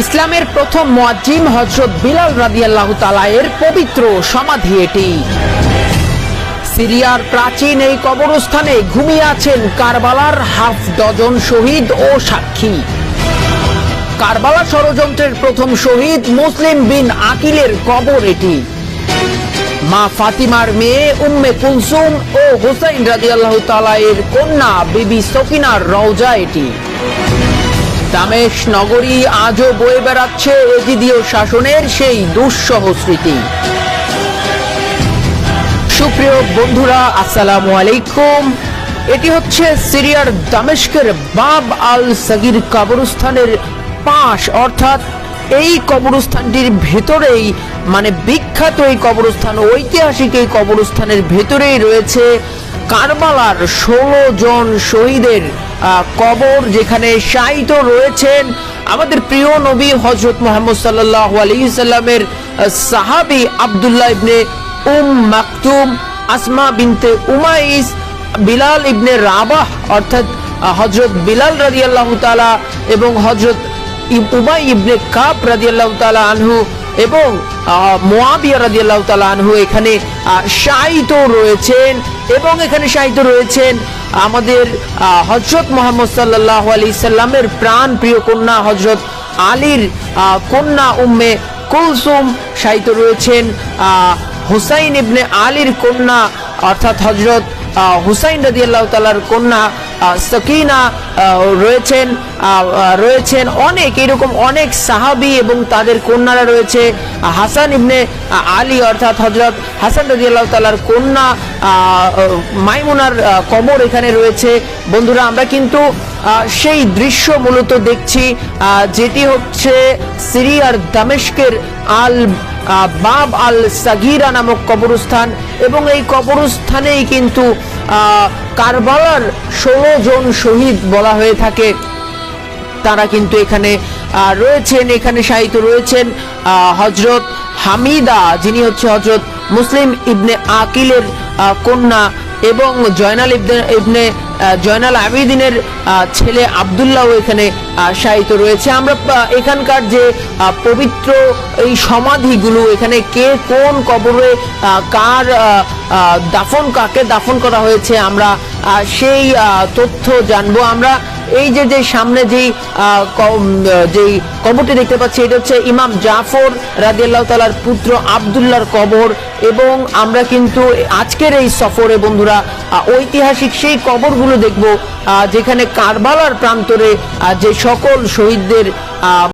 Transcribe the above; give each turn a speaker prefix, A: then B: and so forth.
A: ইসলামের প্রথম মুয়াজ্জিন হযরত বিলাল রাদিয়াল্লাহু তাআলা এর পবিত্র সমাধি এটি। সিরিয়ার প্রাচীন এই কবরস্থানে ঘুমিয়ে আছেন কারবালার হাফ ডজন শহীদ ও সাক্ষী। কারবালা ষড়যন্ত্রের প্রথম শহীদ মুসলিম বিন আকিলের কবর এটি। মা ফাতিমার মেয়ে উম্মে কুলসুম ও হুসাইন রাদিয়াল্লাহু তাআলা এর কন্যা বিবি সকিনার রওজা এটি। দামেশ নগরী আজও বয়ে বেড়াচ্ছে এজিদীয় শাসনের সেই দুঃসহ স্মৃতি। সুপ্রিয় বন্ধুরা, আসসালামু আলাইকুম। এটি হচ্ছে সিরিয়ার দামেস্কের বাব আল সাগির কবরস্থানের পাশ, অর্থাৎ এই কবরস্থানটির ভেতরেই বিখ্যাত এই কবরস্থান, ঐতিহাসিক এই কবরস্থানের ভেতরেই রয়েছে কারবালার 16 জন শহীদের কবর, যেখানে শায়িত রয়েছেন আমাদের প্রিয় নবী হযরত মুহাম্মদ সাল্লাল্লাহু আলাইহি সাল্লামের সাহাবী আব্দুল্লাহ ইবনে মাকতুম, আসমা বিনতে উমাইস, বিলাল ইবনে রাবাহ অর্থাৎ হযরত বিলাল রাদিয়াল্লাহু তাআলা এবং হযরত উবাই ইবনে কাব রাদিয়াল্লাহু তাআলা আনহু এবং মুয়াবিয়া রাদিয়াল্লাহু তাআলা আনহু এখানে শায়িত রয়েছেন। এবং এখানে শায়িত রয়েছেন আমাদের হযরত মুহাম্মদ সাল্লাল্লাহু আলাইহি সাল্লামের প্রাণ প্রিয় কন্যা হযরত আলীর কন্যা উম্মে কুলসুম, শায়িত রয়েছেন হুসাইন ইবনে আলীর কন্যা অর্থাৎ হযরত হুসাইন রাদিয়াল্লাহু তাআলার কন্যা সকিনা রয়েছেন অনেক এরকম অনেক সাহাবী এবং তাদের কন্যারা রয়েছে। হাসান ইবনে আলী অর্থাৎ হযরত হাসান রাদিয়াল্লাহু তাআলার কন্যা মাইমুনার কবর এখানে রয়েছে। বন্ধুরা, আমরা কিন্তু সেই দৃশ্য মূলত দেখছি যেটি হচ্ছে সিরিয়ার দামেস্কের বাব আল সাগিরা নামক কবরস্থান, এবং এই কবরস্থানেই কিন্তু কারবালার 16 জন শহীদ বলা হয়ে থাকে, তারা কিন্তু এখানে রয়েছেন। এখানে শায়িত রয়েছেন হযরত হামিদা, যিনি হচ্ছে হযরত মুসলিম ইবনে আকিলের কন্যা, এবং জয়নাল আবেদিনের ছেলে আব্দুল্লাহ এখানে শায়িত রয়েছে। আমরা এখানকার যে পবিত্র এই সমাধিগুলো, এখানে কে কোন কবরে কাকে দাফন করা হয়েছে, আমরা সেই তথ্য জানবো। আমরা এই যে সামনে যেই কবরটি দেখতে পাচ্ছি, এটা হচ্ছে ইমাম জাফর রাদিয়াল্লাহু তাআলার পুত্র আব্দুল্লাহর কবর। এবং আমরা কিন্তু আজকের এই সফরে বন্ধুরা ঐতিহাসিক সেই কবরগুলো দেখব, যেখানে কারবালার প্রান্তরে যে সকল শহীদদের